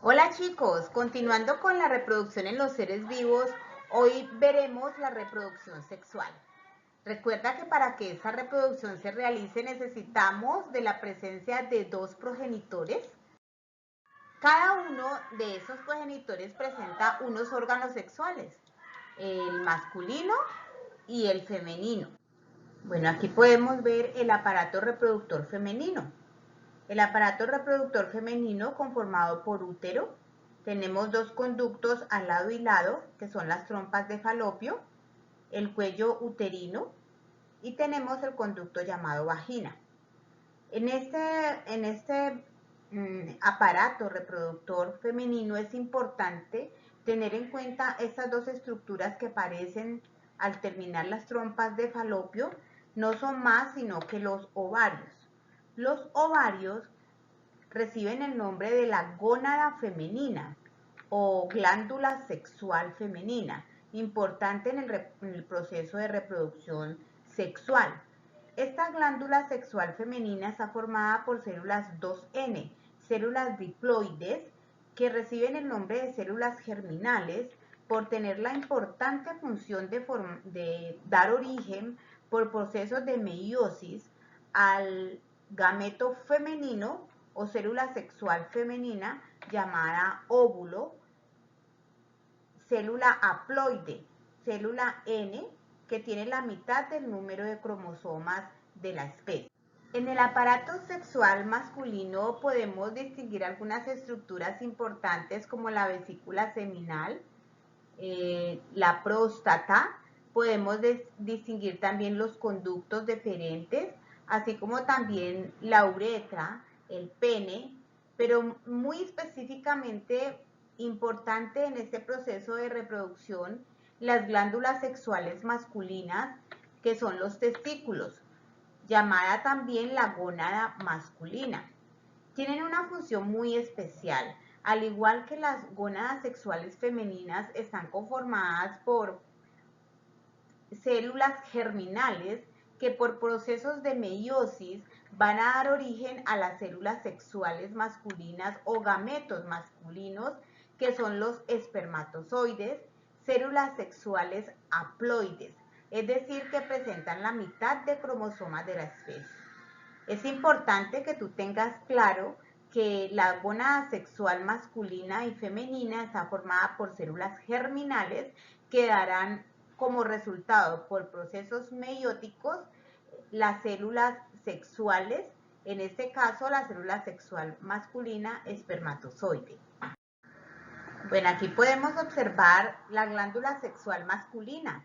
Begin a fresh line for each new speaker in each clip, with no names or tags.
Hola chicos, continuando con la reproducción en los seres vivos, hoy veremos la reproducción sexual. Recuerda que para que esta reproducción se realice necesitamos de la presencia de dos progenitores. Cada uno de esos progenitores presenta unos órganos sexuales, el masculino y el femenino. Bueno, aquí podemos ver el aparato reproductor femenino. El aparato reproductor femenino conformado por útero. Tenemos dos conductos al lado y lado, que son las trompas de falopio, el cuello uterino y tenemos el conducto llamado vagina. En este aparato reproductor femenino es importante tener en cuenta estas dos estructuras que aparecen al terminar las trompas de falopio. No son más sino que los ovarios. Los ovarios reciben el nombre de la gónada femenina o glándula sexual femenina, importante en el proceso de reproducción sexual. Esta glándula sexual femenina está formada por células 2N, células diploides, que reciben el nombre de células germinales por tener la importante función de dar origen por procesos de meiosis al gameto femenino o célula sexual femenina llamada óvulo, célula haploide, célula N, que tiene la mitad del número de cromosomas de la especie. En el aparato sexual masculino podemos distinguir algunas estructuras importantes como la vesícula seminal, la próstata. Podemos distinguir también los conductos deferentes, así como también la uretra, el pene, pero muy específicamente importante en este proceso de reproducción, las glándulas sexuales masculinas, que son los testículos, llamada también la gónada masculina. Tienen una función muy especial. Al igual que las gónadas sexuales femeninas, están conformadas por células germinales que por procesos de meiosis van a dar origen a las células sexuales masculinas o gametos masculinos, que son los espermatozoides, células sexuales haploides, es decir, que presentan la mitad de cromosomas de la especie. Es importante que tú tengas claro que la gónada sexual masculina y femenina está formada por células germinales que darán como resultado por procesos meióticos las células sexuales, en este caso la célula sexual masculina espermatozoide. Bueno, aquí podemos observar la glándula sexual masculina,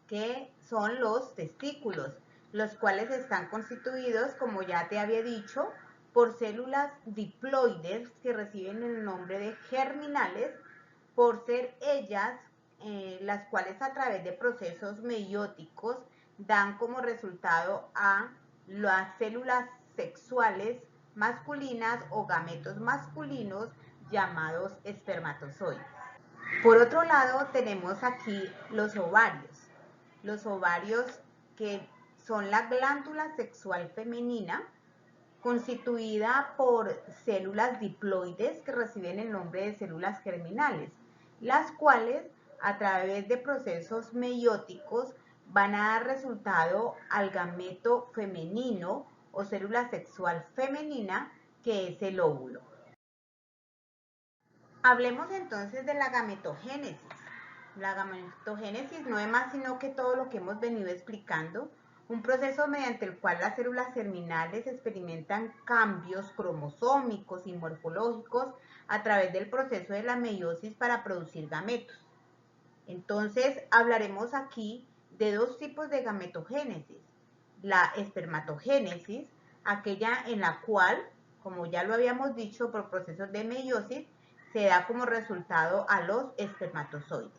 que son los testículos, los cuales están constituidos, como ya te había dicho, por células diploides que reciben el nombre de germinales por ser ellas las cuales a través de procesos meióticos dan como resultado a las células sexuales masculinas o gametos masculinos llamados espermatozoides. Por otro lado tenemos aquí los ovarios. Los ovarios, que son la glándula sexual femenina constituida por células diploides que reciben el nombre de células germinales, las cuales a través de procesos meióticos van a dar resultado al gameto femenino o célula sexual femenina, que es el óvulo. Hablemos entonces de la gametogénesis. La gametogénesis no es más sino que todo lo que hemos venido explicando, un proceso mediante el cual las células germinales experimentan cambios cromosómicos y morfológicos a través del proceso de la meiosis para producir gametos. Entonces, hablaremos aquí de dos tipos de gametogénesis. La espermatogénesis, aquella en la cual, como ya lo habíamos dicho, por procesos de meiosis, se da como resultado a los espermatozoides.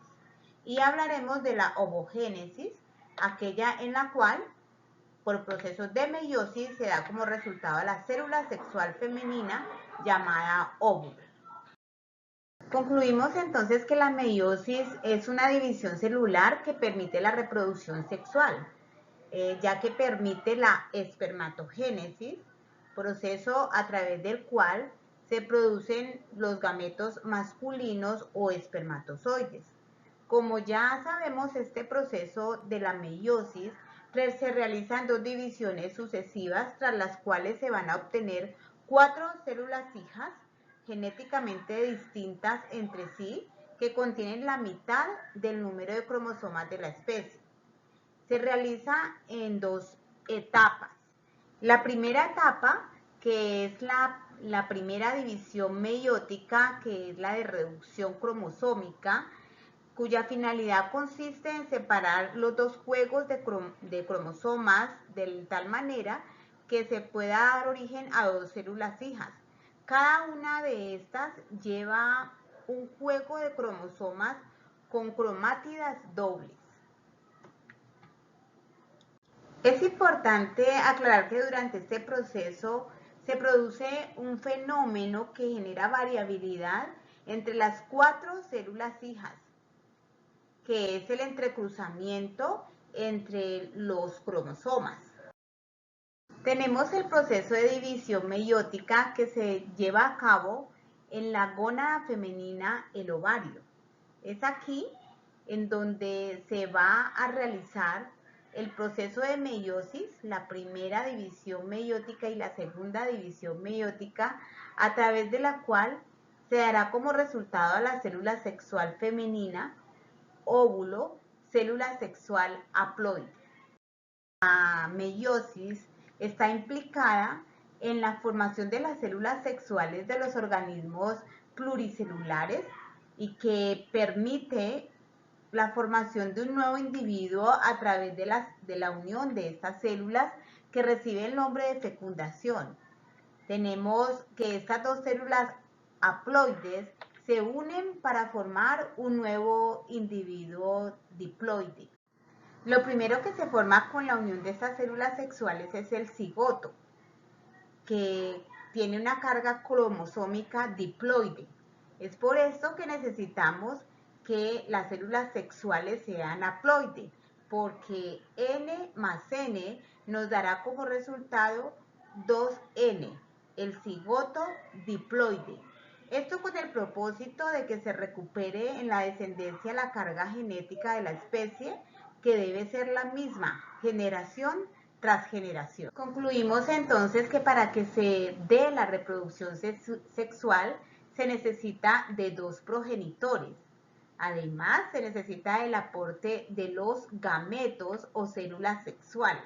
Y hablaremos de la ovogénesis, aquella en la cual, por procesos de meiosis, se da como resultado a la célula sexual femenina llamada óvulo. Concluimos entonces que la meiosis es una división celular que permite la reproducción sexual, ya que permite la espermatogénesis, proceso a través del cual se producen los gametos masculinos o espermatozoides. Como ya sabemos, este proceso de la meiosis se realiza en dos divisiones sucesivas, tras las cuales se van a obtener 4 células hijas genéticamente distintas entre sí, que contienen la mitad del número de cromosomas de la especie. Se realiza en dos etapas. La primera etapa, que es la primera división meiótica, que es la de reducción cromosómica, cuya finalidad consiste en separar los dos juegos de cromosomas de tal manera que se pueda dar origen a dos células hijas. Cada una de estas lleva un juego de cromosomas con cromátidas dobles. Es importante aclarar que durante este proceso se produce un fenómeno que genera variabilidad entre las 4 células hijas, que es el entrecruzamiento entre los cromosomas. Tenemos el proceso de división meiótica que se lleva a cabo en la gónada femenina, el ovario. Es aquí en donde se va a realizar el proceso de meiosis, la primera división meiótica y la segunda división meiótica, a través de la cual se dará como resultado a la célula sexual femenina, óvulo, célula sexual haploide. La meiosis está implicada en la formación de las células sexuales de los organismos pluricelulares y que permite la formación de un nuevo individuo a través de la unión de estas células que recibe el nombre de fecundación. Tenemos que estas dos células haploides se unen para formar un nuevo individuo diploide. Lo primero que se forma con la unión de estas células sexuales es el cigoto, que tiene una carga cromosómica diploide. Es por esto que necesitamos que las células sexuales sean haploides, porque N más N nos dará como resultado 2N, el cigoto diploide. Esto con el propósito de que se recupere en la descendencia la carga genética de la especie, que debe ser la misma generación tras generación. Concluimos entonces que para que se dé la reproducción sexual se necesita de dos progenitores. Además, se necesita el aporte de los gametos o células sexuales.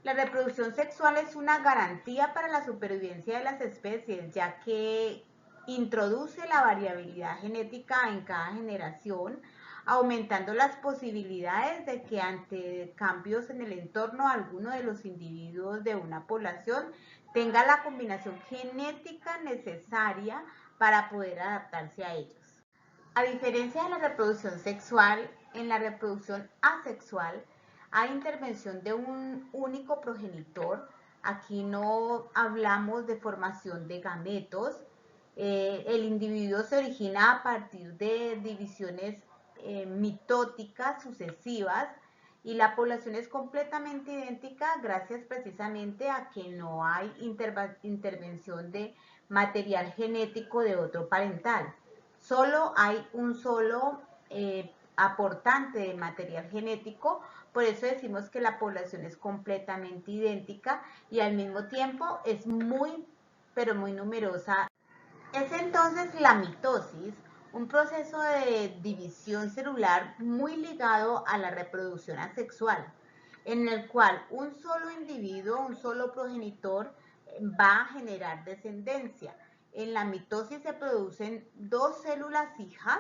La reproducción sexual es una garantía para la supervivencia de las especies, ya que introduce la variabilidad genética en cada generación, aumentando las posibilidades de que ante cambios en el entorno alguno de los individuos de una población tenga la combinación genética necesaria para poder adaptarse a ellos. A diferencia de la reproducción sexual, en la reproducción asexual hay intervención de un único progenitor. Aquí no hablamos de formación de gametos. El individuo se origina a partir de divisiones mitóticas sucesivas y la población es completamente idéntica gracias precisamente a que no hay intervención de material genético de otro parental. Solo hay un solo aportante de material genético, por eso decimos que la población es completamente idéntica y al mismo tiempo es muy, pero muy numerosa. Es entonces la mitosis, un proceso de división celular muy ligado a la reproducción asexual, en el cual un solo individuo, un solo progenitor va a generar descendencia. En la mitosis se producen dos células hijas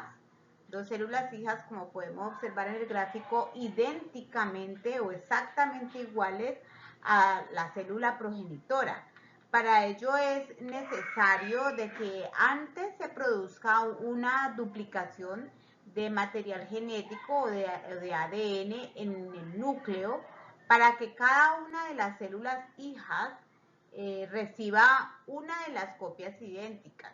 como podemos observar en el gráfico, idénticamente o exactamente iguales a la célula progenitora. Para ello es necesario de que antes se produzca una duplicación de material genético o de ADN en el núcleo para que cada una de las células hijas reciba una de las copias idénticas.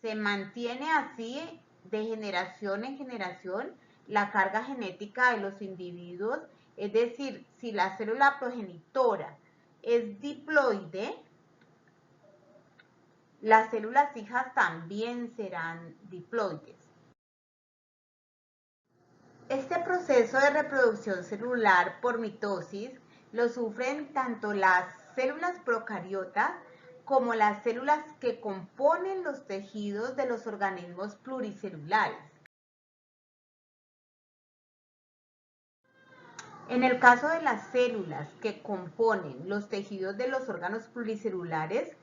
Se mantiene así de generación en generación la carga genética de los individuos, es decir, si la célula progenitora es diploide, Las células hijas también serán diploides. Este proceso de reproducción celular por mitosis lo sufren tanto las células procariotas como las células que componen los tejidos de los organismos pluricelulares. En el caso de las células que componen los tejidos de los órganos pluricelulares,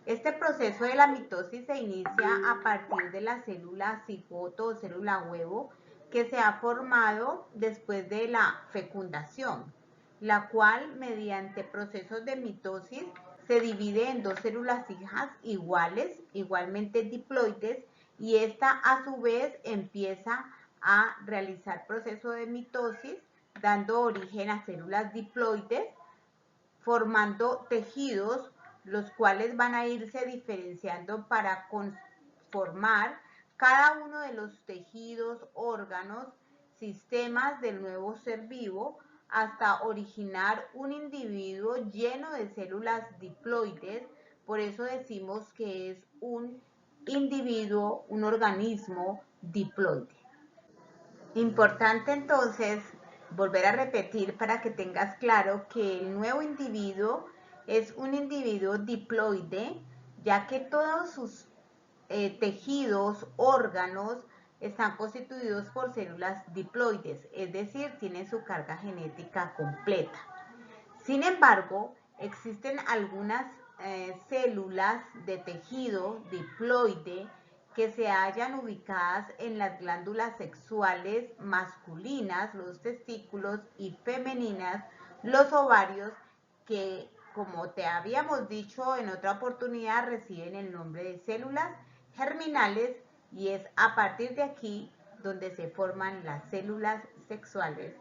este proceso de la mitosis se inicia a partir de la célula cigoto o célula huevo que se ha formado después de la fecundación, la cual mediante procesos de mitosis se divide en dos células hijas iguales, igualmente diploides, y esta a su vez empieza a realizar proceso de mitosis dando origen a células diploides, formando tejidos, los cuales van a irse diferenciando para conformar cada uno de los tejidos, órganos, sistemas del nuevo ser vivo, hasta originar un individuo lleno de células diploides. Por eso decimos que es un individuo, un organismo diploide. Importante entonces volver a repetir para que tengas claro que el nuevo individuo es un individuo diploide, ya que todos sus tejidos, órganos, están constituidos por células diploides, es decir, tienen su carga genética completa. Sin embargo, existen algunas células de tejido diploide que se hallan ubicadas en las glándulas sexuales masculinas, los testículos, y femeninas, los ovarios, que, como te habíamos dicho en otra oportunidad, reciben el nombre de células germinales, y es a partir de aquí donde se forman las células sexuales